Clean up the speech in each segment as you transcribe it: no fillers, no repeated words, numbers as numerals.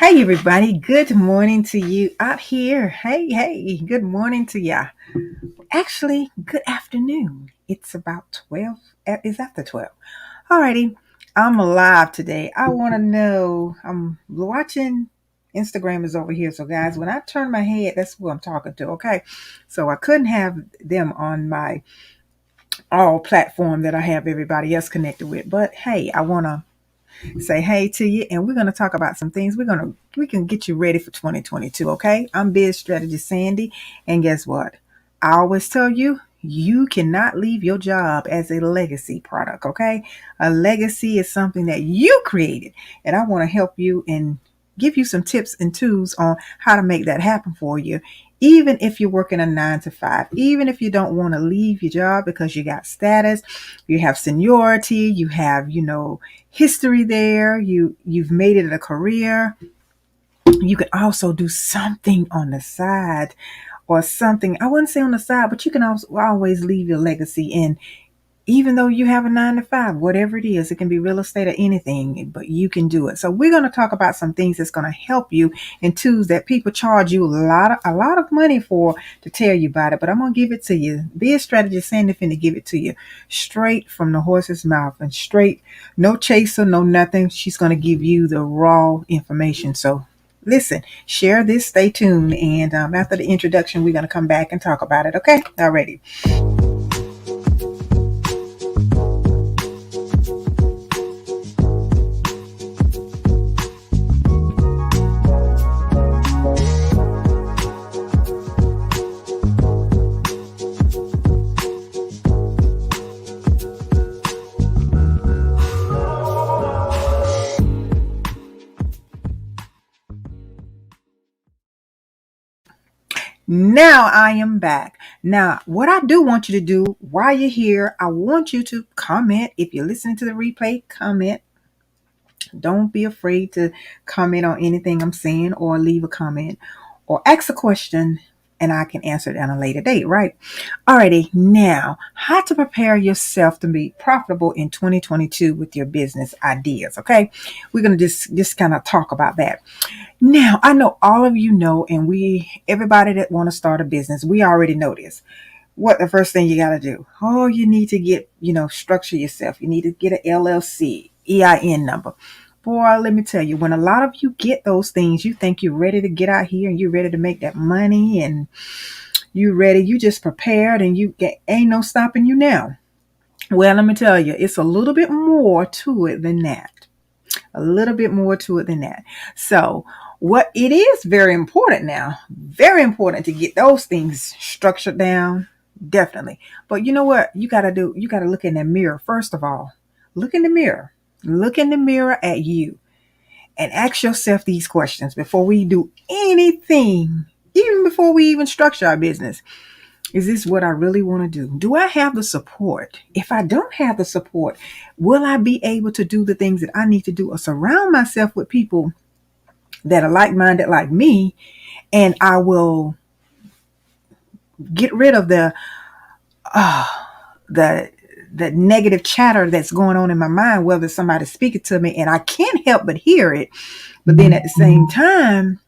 Hey everybody, good morning to you out here. Hey, good morning to ya. Actually, good afternoon. It's about 12. It's after 12. Alrighty, I'm alive today. I want to know, I'm watching, Instagram is over here. So guys, when I turn my head, that's who I'm talking to, okay? So I couldn't have them on my all platform that I have everybody else connected with. But hey, I want to say hey to you, and we're going to talk about some things. We can get you ready for 2022. Okay, I'm biz strategist Sandy, and guess what? I always tell you, you cannot leave your job as a legacy product. Okay, a legacy is something that you created, and I want to help you and give you some tips and tools on how to make that happen for you. Even if you're working a 9 to 5, even if you don't want to leave your job because you got status, you have seniority, you have, history there, you've made it a career. You can also do something on the side, or something, I wouldn't say on the side, but you can also always leave your legacy in. Even though you have a 9 to 5, whatever it is, it can be real estate or anything, but you can do it. So we're going to talk about some things that's going to help you, and tools that people charge you a lot of money for, to tell you about it. But I'm going to give it to you. Be a strategist, Sandy finna give it to you straight from the horse's mouth, and straight, no chaser, no nothing. She's going to give you the raw information. So listen, share this, stay tuned, and after the introduction, we're going to come back and talk about it. Okay, already. Now I am back. Now, what I do want you to do while you're here, I want you to comment. If you're listening to the replay, comment. Don't be afraid to comment on anything I'm saying, or leave a comment, or ask a question, and I can answer it at a later date, right? Alrighty, now, how to prepare yourself to be profitable in 2022 with your business ideas, okay? We're going to just kind of talk about that. Now, I know all of you know, and everybody that want to start a business, we already know this. What the first thing you got to do? Oh, you need to get, structure yourself. You need to get an LLC, EIN number. Boy, let me tell you, when a lot of you get those things, you think you're ready to get out here and you're ready to make that money, and you ready, you just prepared, and ain't no stopping you now. Well, let me tell you, it's a little bit more to it than that. A little bit more to it than that. So what it is very important now, very important to get those things structured down. Definitely. But you know what you got to do? You got to look in the mirror. First of all, look in the mirror. Look in the mirror at you, and ask yourself these questions before we do anything, even before we even structure our business. Is this what I really want to do? Do I have the support? If I don't have the support, will I be able to do the things that I need to do, or surround myself with people that are like-minded like me, and I will get rid of uh, the the negative chatter that's going on in my mind, whether somebody's speaking to me and I can't help but hear it. But then at the same time,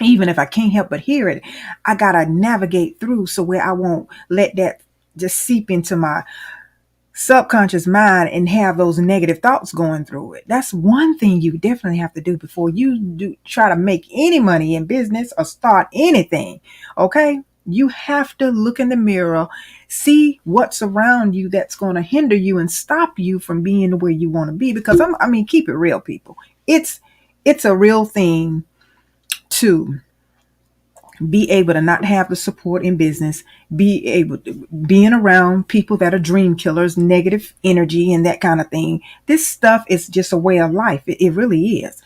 even if I can't help but hear it, I gotta navigate through, so where I won't let that just seep into my subconscious mind and have those negative thoughts going through it. That's one thing you definitely have to do before you do try to make any money in business or start anything. Okay? You have to look in the mirror, see what's around you that's going to hinder you and stop you from being where you want to be. Because keep it real, people. It's a real thing to be able to not have the support in business, be able to being around people that are dream killers, negative energy, and that kind of thing. This stuff is just a way of life. It really is.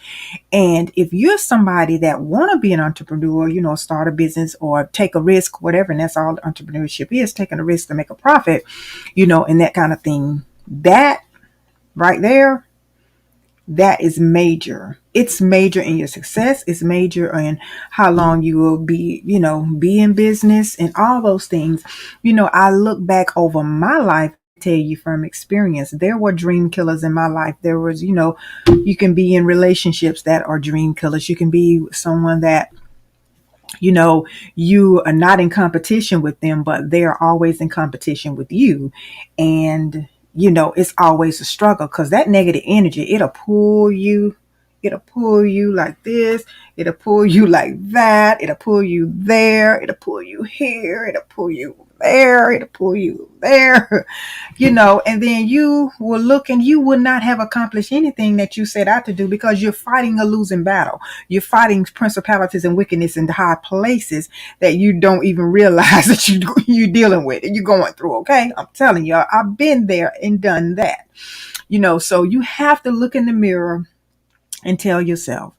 And if you're somebody that want to be an entrepreneur, start a business or take a risk, whatever, and that's all entrepreneurship is, taking a risk to make a profit, and that kind of thing, that right there, that is major. It's major in your success. It's major in how long you will be in business, and all those things. I look back over my life tell you from experience. There were dream killers in my life. There was, you can be in relationships that are dream killers. You can be someone that, you know, you are not in competition with them, but they're always in competition with you. And, it's always a struggle because that negative energy, it'll pull you. It'll pull you like this. It'll pull you like that. It'll pull you there. It'll pull you here. It'll pull you there. It'll pull you there. And then you will look and you will not have accomplished anything that you set out to do because you're fighting a losing battle. You're principalities and wickedness in high places that you don't even realize that you're dealing with and you're going through. Okay. I'm telling you, I've been there and done that, so you have to look in the mirror and tell yourself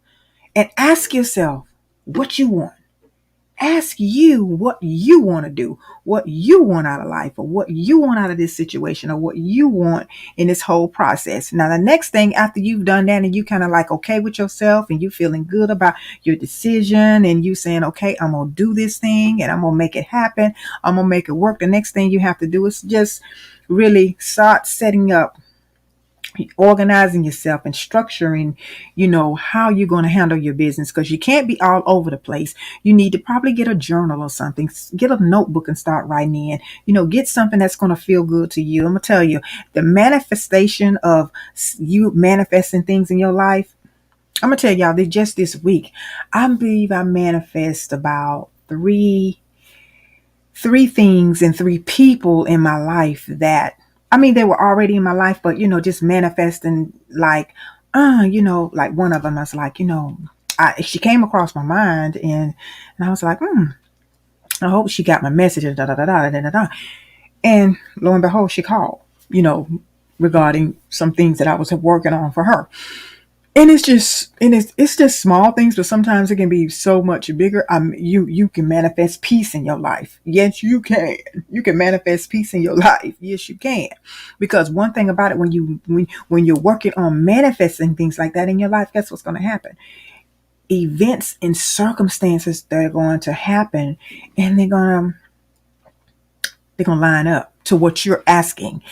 and ask yourself what you want. Ask you what you want to do, what you want out of life, or what you want out of this situation, or what you want in this whole process. Now, the next thing after you've done that and you kind of like okay with yourself and you feeling good about your decision and you saying, okay, I'm going to do this thing and I'm going to make it happen. I'm going to make it work. The next thing you have to do is just really start setting up, organizing yourself and structuring, how you're going to handle your business, because you can't be all over the place. You need to probably get a journal or something, get a notebook and start writing in, get something that's going to feel good to you. I'm going to tell you, the manifestation of you manifesting things in your life. I'm going to tell y'all that just this week, I believe I manifest about three things and three people in my life that, they were already in my life, but, just manifesting like, like one of them, I was like, she came across my mind and I was like, I hope she got my message. Da, da, da, da, da, da, da. And lo and behold, she called, regarding some things that I was working on for her. And it's just small things, but sometimes it can be so much bigger. You can manifest peace in your life. Yes, you can. You can manifest peace in your life. Yes, you can. Because one thing about it, when you're working on manifesting things like that in your life, guess what's going to happen? Events and circumstances that are going to happen, and they're going to line up to what you're asking,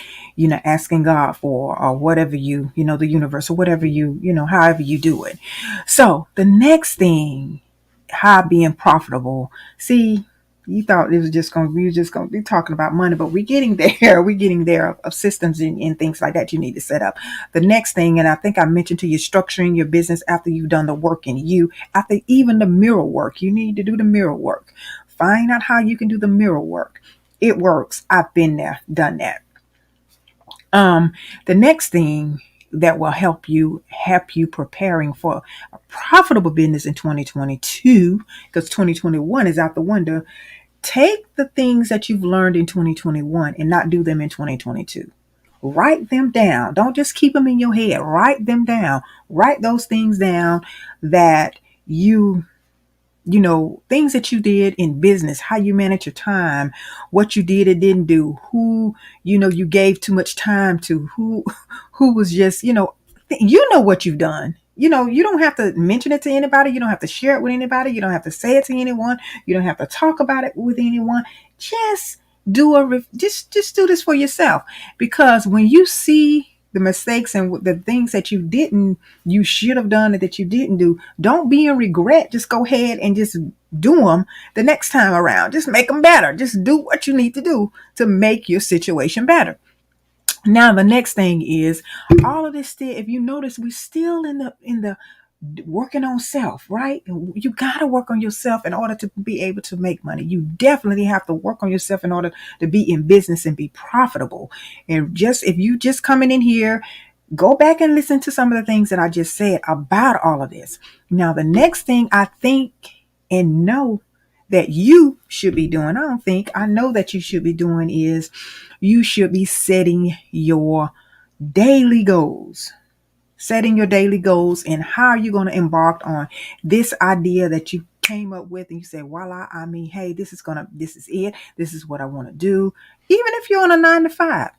asking God for, or whatever the universe, or whatever however you do it. So the next thing, how being profitable. See, you thought we were just going to be talking about money, but we're getting there. We're getting there of systems and things like that you need to set up. The next thing, and I think I mentioned to you, structuring your business after you've done the work in you, after even the mirror work, you need to do the mirror work. Find out how you can do the mirror work. It works. I've been there, done that. The next thing that will help you preparing for a profitable business in 2022, because 2021 is out the window. Take the things that you've learned in 2021 and not do them in 2022. Write them down. Don't just keep them in your head. Write them down. Write those things down that things that you did in business, how you manage your time, what you did and didn't do, who, you gave too much time to, who was just, what you've done. You don't have to mention it to anybody. You don't have to share it with anybody. You don't have to say it to anyone. You don't have to talk about it with anyone. Just just do this for yourself. Because when you see the mistakes and the things that you should have done and that you didn't do, don't be in regret. Just go ahead and just do them the next time around. Just make them better. Just do what you need to do to make your situation better. Now, the next thing is all of this still, if you notice, we're still in the working on self, right? You got to work on yourself in order to be able to make money. You definitely have to work on yourself in order to be in business and be profitable. And if you just coming in here, go back and listen to some of the things that I just said about all of this. Now, the next thing I think and know that you should be doing, I know that you should be doing, is you should be setting your daily goals. Setting your daily goals and how you're going to embark on this idea that you came up with and you say, voila, hey, this is it. This is what I want to do. Even if you're on a 9-to-5,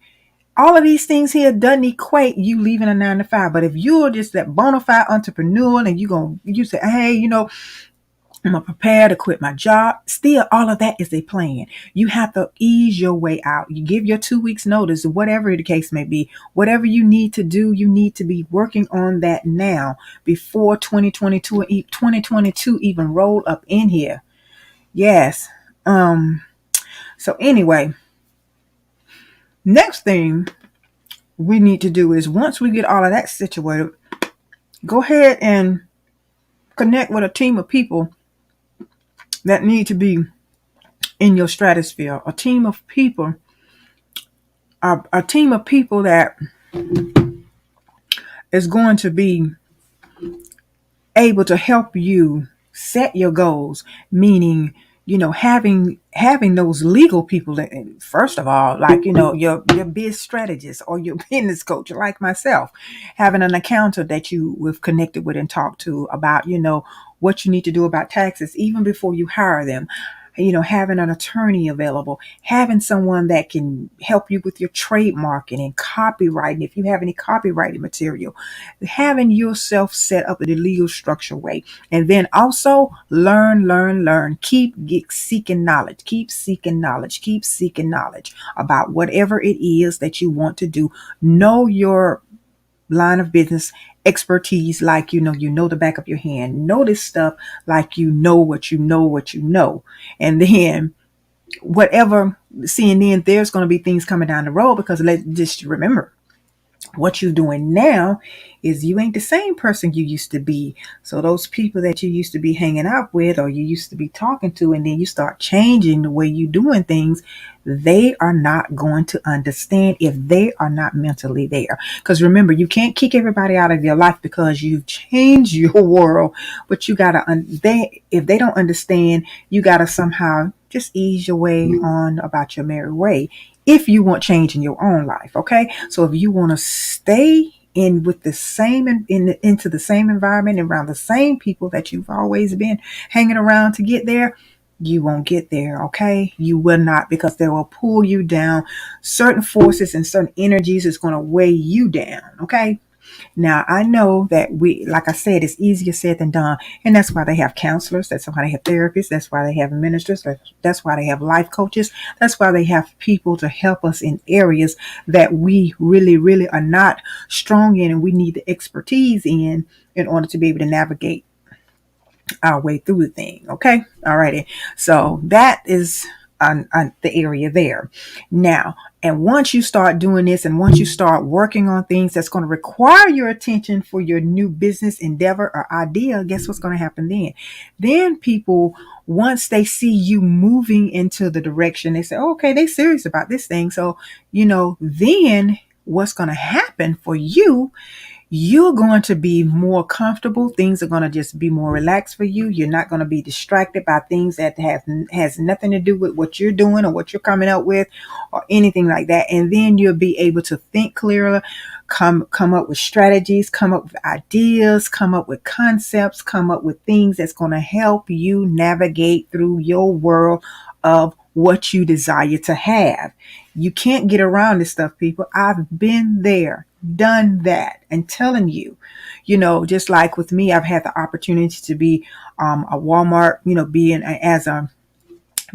all of these things here doesn't equate you leaving a 9-to-5. But if you're just that bona fide entrepreneur and you say, hey, I'm going to prepare to quit my job. Still, all of that is a plan. You have to ease your way out. You give your 2 weeks notice, whatever the case may be, whatever you need to do, you need to be working on that now before 2022 even roll up in here. Yes. So anyway, next thing we need to do is once we get all of that situated, go ahead and connect with a team of people that need to be in your stratosphere, a team of people that is going to be able to help you set your goals, meaning, having those legal people that, first of all, like, your biz strategist or your business coach, like myself, having an accountant that you have connected with and talked to about, what you need to do about taxes, even before you hire them. Having an attorney available, having someone that can help you with your trademarking and copywriting, if you have any copywriting material, having yourself set up in a legal structure way. And then also learn. Keep seeking knowledge, keep seeking knowledge about whatever it is that you want to do. Know your line of business expertise, like the back of your hand. Know this stuff like what you know. And then then there's going to be things coming down the road, because let's just remember, what you're doing now is you ain't the same person you used to be. So those people that you used to be hanging out with or you used to be talking to, and then you start changing the way you're doing things, they are not going to understand if they are not mentally there. Because remember, you can't kick everybody out of your life because you've changed your world. But you gotta, if they don't understand, you gotta somehow just ease your way on about your merry way, if you want change in your own life. Okay, so if you want to stay in with the same into the same environment, around the same people that you've always been hanging around to get there, you won't get there. Okay, you will not, because they will pull you down. Certain forces and certain energies is going to weigh you down. Okay, now, I know that like I said, it's easier said than done. And that's why they have counselors. That's why they have therapists. That's why they have ministers. That's why they have life coaches. That's why they have people to help us in areas that we really, really are not strong in, and we need the expertise in order to be able to navigate our way through the thing. Okay. Alrighty. So that is on the area there. Now, and once you start doing this, and once you start working on things that's going to require your attention for your new business endeavor or idea, guess what's going to happen then? Then people, once they see you moving into the direction, they say, oh, okay, they serious about this thing. So, then what's going to happen for you, you're going to be more comfortable. Things are going to just be more relaxed for you. You're not going to be distracted by things that has nothing to do with what you're doing or what you're coming up with or anything like that. And then you'll be able to think clearer, come up with strategies, come up with ideas, come up with concepts, come up with things that's going to help you navigate through your world of what you desire to have. You can't get around this stuff, people. I've been there, done that, and telling you, just like with me, I've had the opportunity to be a Walmart,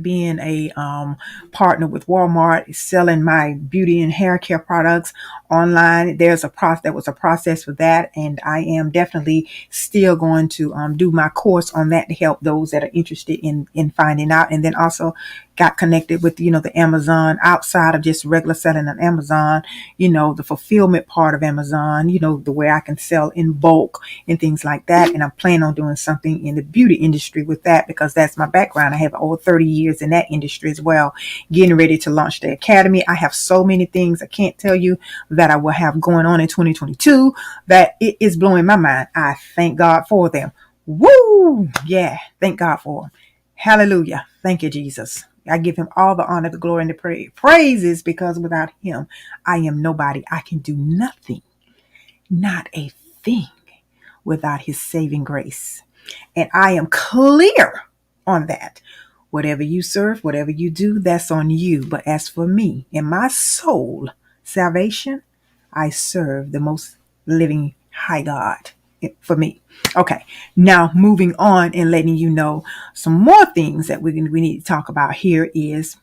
being a partner with Walmart, selling my beauty and hair care products online. There was a process for that, and I am definitely still going to do my course on that to help those that are interested in finding out. And then also got connected with the Amazon, outside of just regular selling on Amazon, the fulfillment part of Amazon, the way I can sell in bulk and things like that. And I'm planning on doing something in the beauty industry with that, because that's my background. I have over 30 years in that industry as well. Getting ready to launch the academy. I have so many things I can't tell you that I will have going on in 2022 that it is blowing my mind. I thank God for them. Woo! Yeah, thank God for them. Hallelujah. Thank you, Jesus. I give him all the honor, the glory, and the praises, because without him, I am nobody. I can do nothing, not a thing, without his saving grace. And I am clear on that. Whatever you serve, whatever you do, that's on you. But as for me and my soul salvation, I serve the most living high God for me. Okay, now moving on and letting you know some more things that we need to talk about here is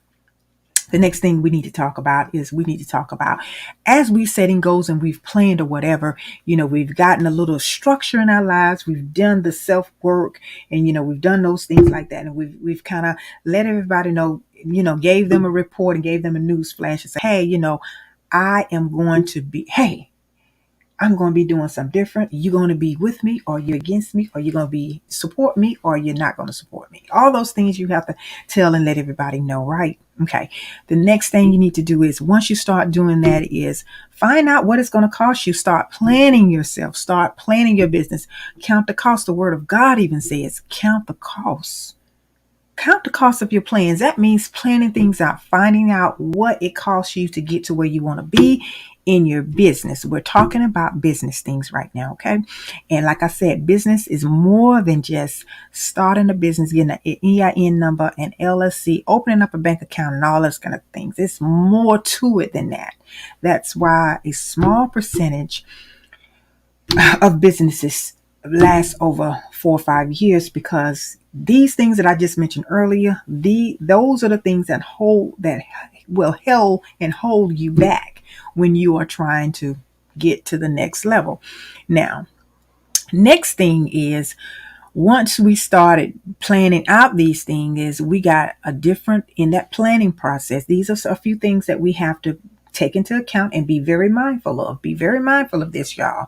the next thing we need to talk about is we need to talk about as we setting goals and we've planned or whatever, we've gotten a little structure in our lives. We've done the self work and, we've done those things like that. And we've kind of let everybody know, gave them a report and gave them a news flash and say, hey, I am going to be, hey, I'm going to be doing something different. You're going to be with me or you're against me, or you're going to be support me or you're not going to support me. All those things you have to tell and let everybody know, right? Okay. The next thing you need to do is once you start doing that is find out what it's going to cost you. Start planning yourself. Start planning your business. Count the cost. The word of God even says count the costs. Count the cost of your plans. That means planning things out, finding out what it costs you to get to where you want to be in your business. We're talking about business things right now, okay? And like I said, business is more than just starting a business, getting an EIN number, an LLC, opening up a bank account, and all those kind of things. It's more to it than that. That's why a small percentage of businesses last over 4 or 5 years, because these things that I just mentioned earlier, those are the things that will hold you back when you are trying to get to the next level. Now, next thing is once we started planning out these things is we got in that planning process. These are a few things that we have to take into account and be very mindful of. Be very mindful of this, y'all.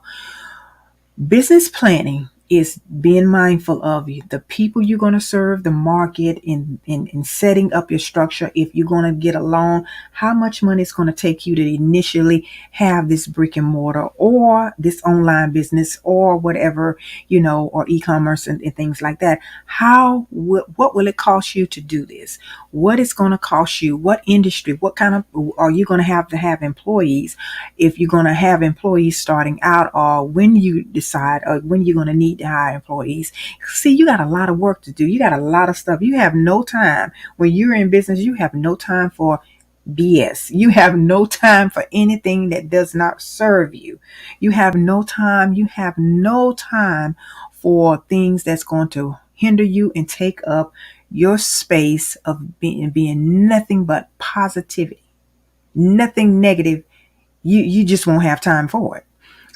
Business planning is being mindful of the people you're going to serve, the market, in setting up your structure. If you're going to get along, how much money it's going to take you to initially have this brick and mortar or this online business or whatever, or e-commerce and things like that. What will it cost you to do this? What it's going to cost you? What industry? What kind of are you going to have employees? If you're going to have employees starting out, or when you decide, or when you're going to need to hire employees. See, you got a lot of work to do. You got a lot of stuff. You have no time. When you're in business, you have no time for BS. You have no time for anything that does not serve you. You have no time. You have no time for things that's going to hinder you and take up your space of being nothing but positivity, nothing negative. You just won't have time for it.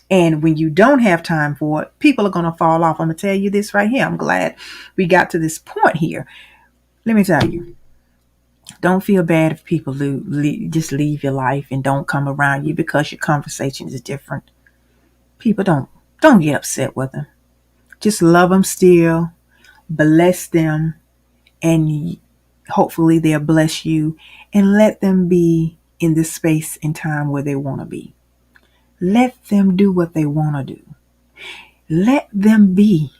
And when you don't have time for it, people are going to fall off. I'm going to tell you this right here. I'm glad we got to this point here. Let me tell you, don't feel bad if people just leave your life and don't come around you because your conversation is different. People don't get upset with them. Just love them still, bless them, and hopefully they'll bless you, and let them be in this space and time where they want to be. Let them do what they want to do. Let them be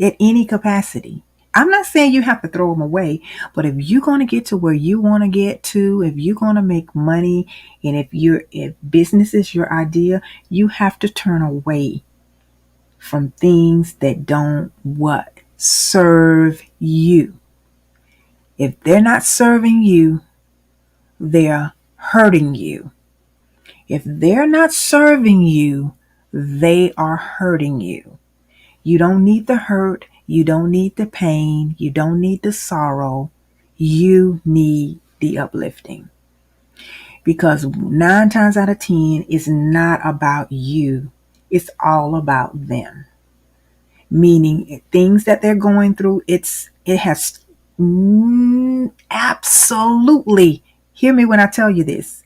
at any capacity. I'm not saying you have to throw them away, but if you're going to get to where you want to get to, if you're going to make money, and if business is your idea, you have to turn away from things that don't serve you. If they're not serving you, they're hurting you. If they're not serving you, they are hurting you. You don't need the hurt. You don't need the pain. You don't need the sorrow. You need the uplifting. Because 9 times out of 10, it's not about you. It's all about them. Meaning things that they're going through, it has absolutely, hear me when I tell you this,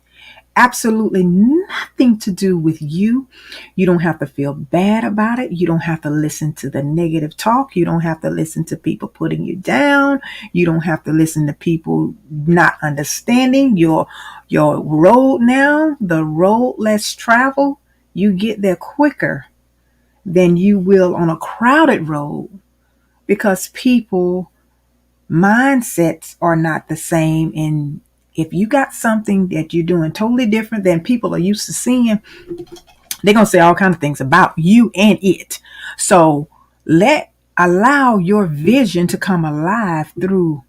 absolutely nothing to do with you. You don't have to feel bad about it. You don't have to listen to the negative talk. You don't have to listen to people putting you down. You don't have to listen to people not understanding your road now. The road less traveled, you get there quicker than you will on a crowded road, because people mindsets are not the same. And if you got something that you're doing totally different than people are used to seeing, they're going to say all kinds of things about you and it. So allow your vision to come alive through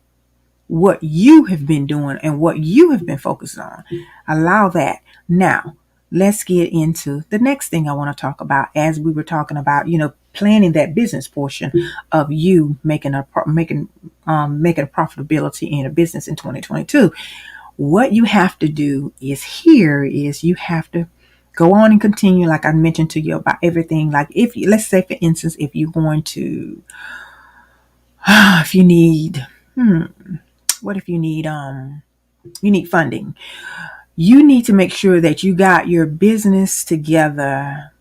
what you have been doing and what you have been focused on. Allow that. Now, let's get into the next thing I want to talk about. As we were talking about, planning that business portion of you making a profitability in a business in 2022. What you have to do is you have to go on and continue, like I mentioned to you about everything. Like, if you, let's say for instance, if you're going to, if you need, what if you need funding? You need to make sure that you got your business together,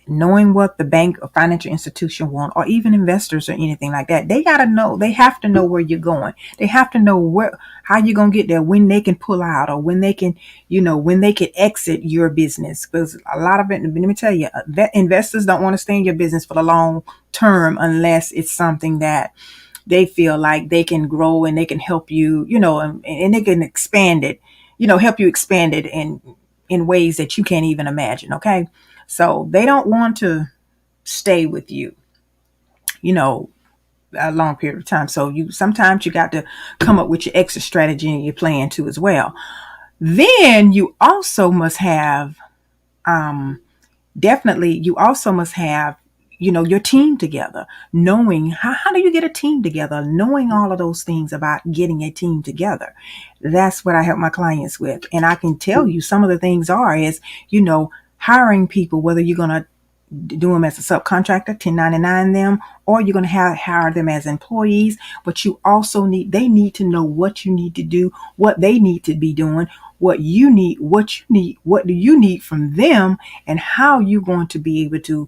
knowing what the bank or financial institution want, or even investors or anything like that. They have to know where you're going. They have to know how you're going to get there, when they can pull out, or when they can, when they can exit your business. Because a lot of it, let me tell you, investors don't want to stay in your business for the long term unless it's something that they feel like they can grow and they can help you, and they can expand it, help you expand it in ways that you can't even imagine. Okay. So they don't want to stay with you, a long period of time. So sometimes you got to come up with your exit strategy and your plan too as well. Then you also must have, definitely, you also must have, your team together. Knowing how do you get a team together? Knowing all of those things about getting a team together. That's what I help my clients with. And I can tell you some of the things is, hiring people, whether you're going to do them as a subcontractor, 1099 them, or you're going to hire them as employees. But they need to know what you need to do, what they need to be doing, what do you need from them, and how you're going to be able to,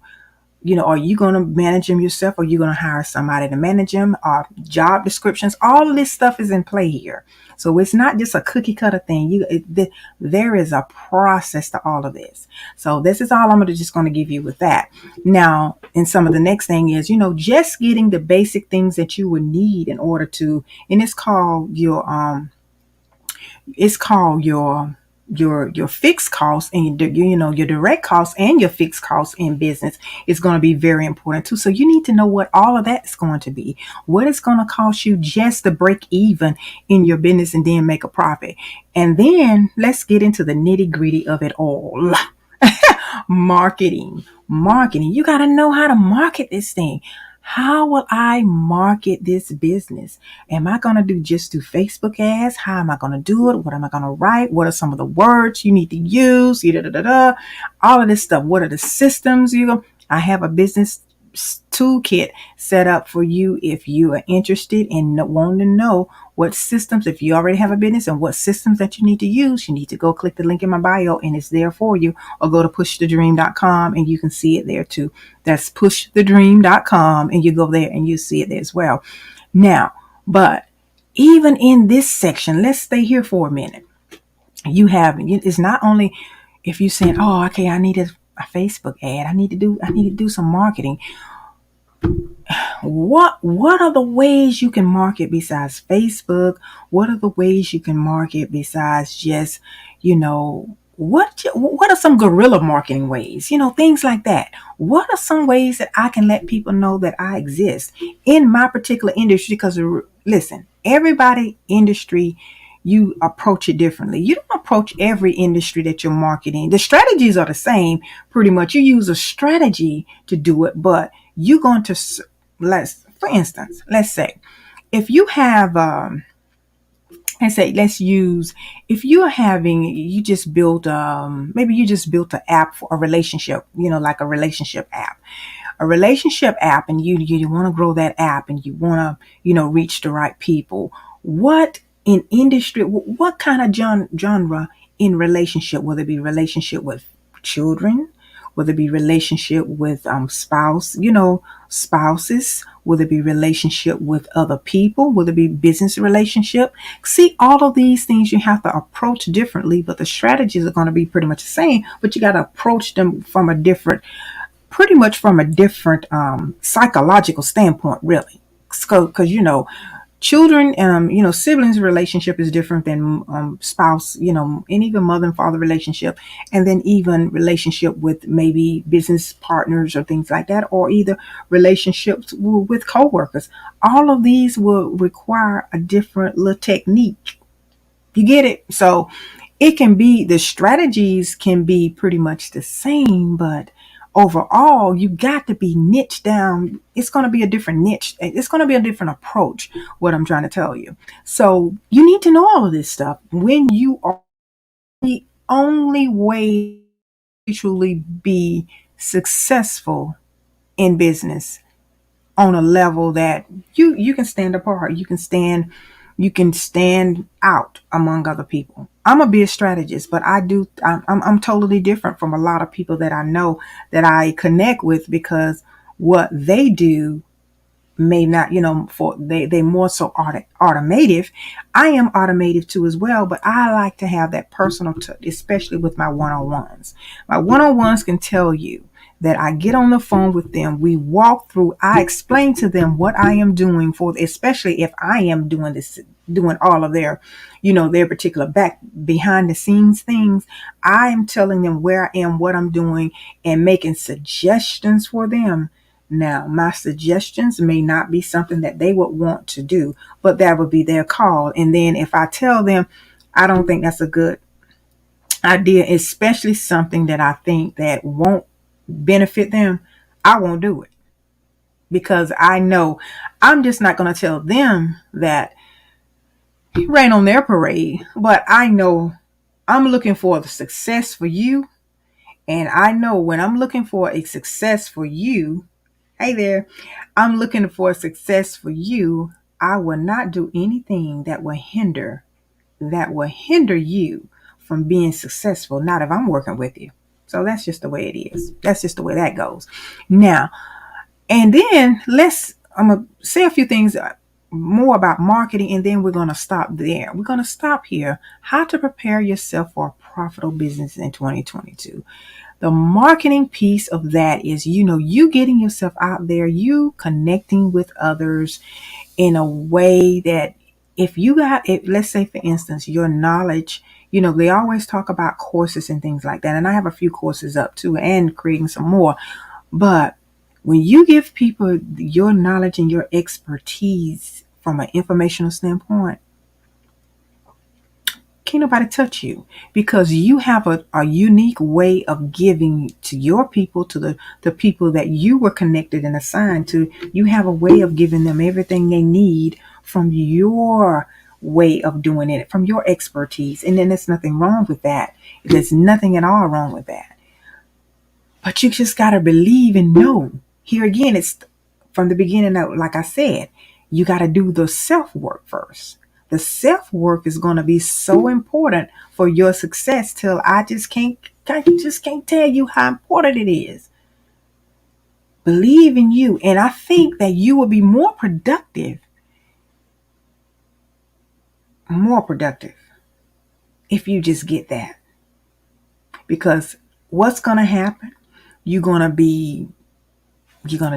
are you going to manage them yourself, or are you going to hire somebody to manage them? Job descriptions, all of this stuff is in play here. So it's not just a cookie cutter thing. There is a process to all of this. So this is all I'm just going to give you with that. Now, and some of the next thing is, just getting the basic things that you would need in order to, and it's called your fixed costs, and your direct costs and your fixed costs in business is going to be very important too. So you need to know what all of that is going to be, what it's going to cost you just to break even in your business and then make a profit. And then let's get into the nitty gritty of it all. Marketing. You got to know how to market this thing. How will I market this business? Am I going to just do Facebook ads? How am I going to do it? What am I going to write? What are some of the words you need to use? All of this stuff. What are the systems I have a business toolkit set up for you if you are interested in wanting to know what systems, if you already have a business, and what systems that you need to use. You need to go click the link in my bio and it's there for you, or go to pushthedream.com and you can see it there too. That's pushthedream.com, and you go there and you see it there as well. Now, but even in this section, let's stay here for a minute. It's not only if you're saying, oh, okay, I need a Facebook ad, I need to do some marketing. What are the ways you can market besides Facebook? What are the ways you can market besides just, what are some guerrilla marketing ways? Things like that. What are some ways that I can let people know that I exist in my particular industry? Because listen, everybody industry, you approach it differently. You don't approach every industry that you're marketing. The strategies are the same, pretty much. You use a strategy to do it, but you're going to, for instance, let's say, if you have, if you just built, maybe you just built an app for a relationship, like a relationship app. And you want to grow that app, and you want to, reach the right people. What in industry, what kind of genre in relationship, whether it be relationship with children, whether it be relationship with spouses, whether it be relationship with other people, whether it be business relationship. See, all of these things you have to approach differently, but the strategies are going to be pretty much the same, but you got to approach them from a different psychological standpoint, really. Because, children and, siblings relationship is different than spouse, and even mother and father relationship, and then even relationship with maybe business partners or things like that, or either relationships with coworkers. All of these will require a different little technique. You get it? So it can be, the strategies can be pretty much the same, but overall you got to be niche down. It's going to be a different niche. It's going to be a different approach, what I'm trying to tell you. So you need to know all of this stuff when you are. The only way to truly be successful in business on a level that you can stand apart, you can stand out among other people. I'm a biz strategist, but I'm totally different from a lot of people that I know, that I connect with, because what they do may not, for they more so automative. I am automative too as well, but I like to have that personal touch, especially with my one-on-ones. My one-on-ones can tell you that I get on the phone with them, we walk through, I explain to them what I am doing, for especially if I am doing this, doing all of their, their particular back behind the scenes things. I am telling them where I am, what I'm doing, and making suggestions for them. Now, my suggestions may not be something that they would want to do, but that would be their call. And then if I tell them, I don't think that's a good idea, especially something that I think that won't benefit them, I won't do it, because I know I'm just not going to tell them that rain on their parade, but I know I'm looking for the success for you. And I know when I'm looking for a success for you, hey there, I'm looking for a success for you. I will not do anything that will hinder you from being successful, not if I'm working with you. So that's just the way it is. That's just the way that goes. Now, and then I'm going to say a few things more about marketing, and then we're going to stop there. We're going to stop here. How to prepare yourself for a profitable business in 2022. The marketing piece of that is, you getting yourself out there, you connecting with others in a way that, if you got it, let's say for instance, your knowledge, they always talk about courses and things like that. And I have a few courses up too, and creating some more. But when you give people your knowledge and your expertise from an informational standpoint, can't nobody touch you, because you have a unique way of giving to your people, to the people that you were connected and assigned to. You have a way of giving them everything they need from your way of doing it, from your expertise. And then there's nothing wrong with that. There's nothing at all wrong with that. But you just got to believe and know. Here again, it's from the beginning, like I said, you got to do the self work first. The self work is going to be so important for your success, till I just can't tell you how important it is. Believe in you. And I think that you will be more productive if you just get that. Because what's going to happen? You're going to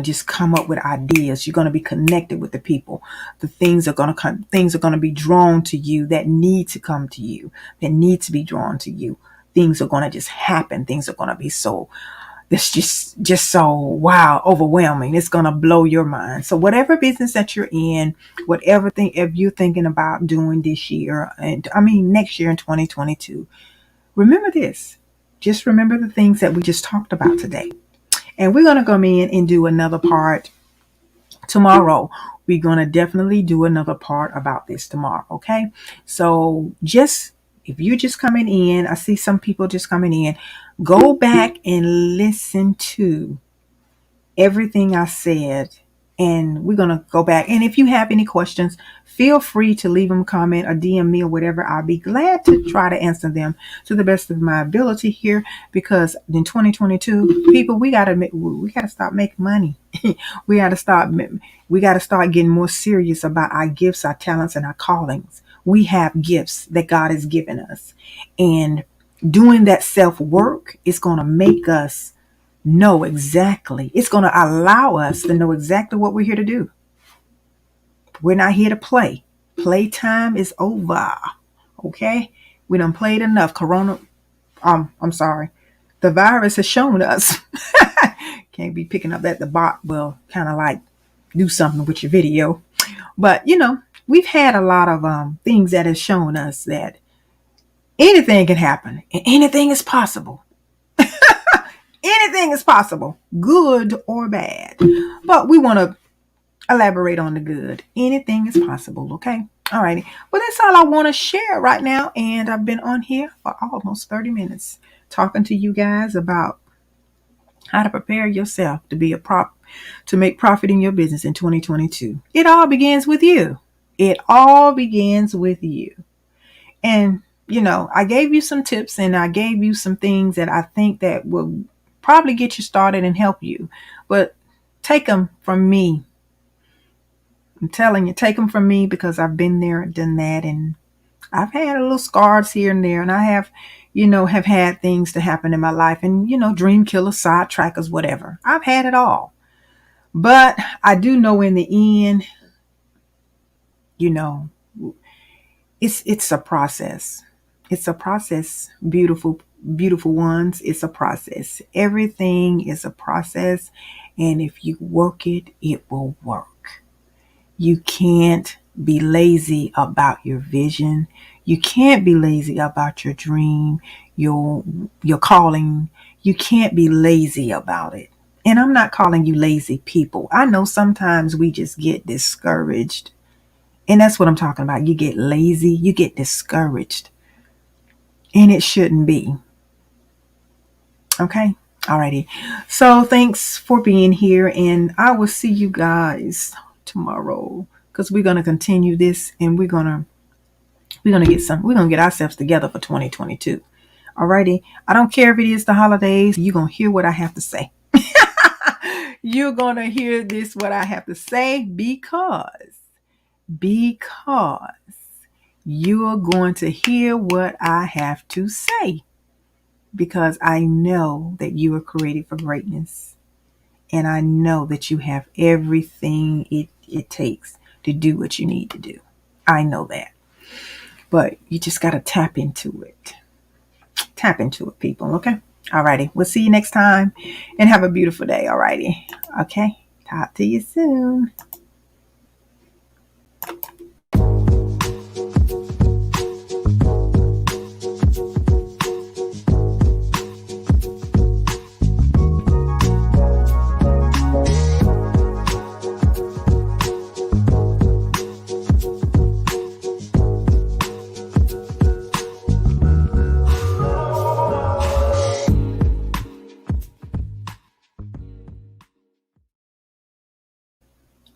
just come up with ideas. You're going to be connected with the people. The things are going to come. Things are going to be drawn to you that need to come to you, that need to be drawn to you. Things are going to just happen. Things are going to be so, it's just so, wow, overwhelming. It's going to blow your mind. So whatever business that you're in, whatever thing, if you're thinking about doing this year, and next year in 2022, remember this. Just remember the things that we just talked about today. And we're going to come in and do another part tomorrow. We're going to definitely do another part about this tomorrow. Okay. So if you're just coming in, I see some people just coming in, go back and listen to everything I said. And we're going to go back. And if you have any questions, feel free to leave them, comment, or DM me or whatever. I'll be glad to try to answer them to the best of my ability here. Because in 2022, people, we got to stop making money. we got to start getting more serious about our gifts, our talents, and our callings. We have gifts that God has given us. And doing that self-work is going to make us know exactly. It's going to allow us to know exactly what we're here to do. We're not here to play. Playtime is over. Okay? We done played enough. I'm sorry. The virus has shown us. Can't be picking up that the bot will kind of like do something with your video. But, we've had a lot of things that have shown us that Anything can happen and anything is possible. Anything is possible, good or bad. But we want to elaborate on the good. Anything is possible, okay? All righty. Well, that's all I want to share right now. And I've been on here for almost 30 minutes talking to you guys about how to prepare yourself to be to make profit in your business in 2022. It all begins with you. It all begins with you. And I gave you some tips and I gave you some things that I think that will probably get you started and help you. But take them from me. I'm telling you, take them from me because I've been there and done that. And I've had a little scars here and there. And I have had things to happen in my life. And, dream killers, sidetrackers, whatever. I've had it all. But I do know in the end, it's a process. It's a process, beautiful, beautiful ones. It's a process. Everything is a process. And if you work it, it will work. You can't be lazy about your vision. You can't be lazy about your dream, your calling. You can't be lazy about it. And I'm not calling you lazy people. I know sometimes we just get discouraged. And that's what I'm talking about. You get lazy, you get discouraged. And it shouldn't be. Okay? Alrighty. So thanks for being here. And I will see you guys tomorrow. Because we're going to continue this and we're going to get ourselves together for 2022. Alrighty. I don't care if it is the holidays. You're going to hear what I have to say. You're going to hear what I have to say because you're going to hear what I have to say because I know that you are created for greatness and I know that you have everything it takes to do what you need to do. I know that. But you just got to tap into it. Tap into it, people. Okay? Alrighty. We'll see you next time and have a beautiful day. Alrighty. Okay? Talk to you soon.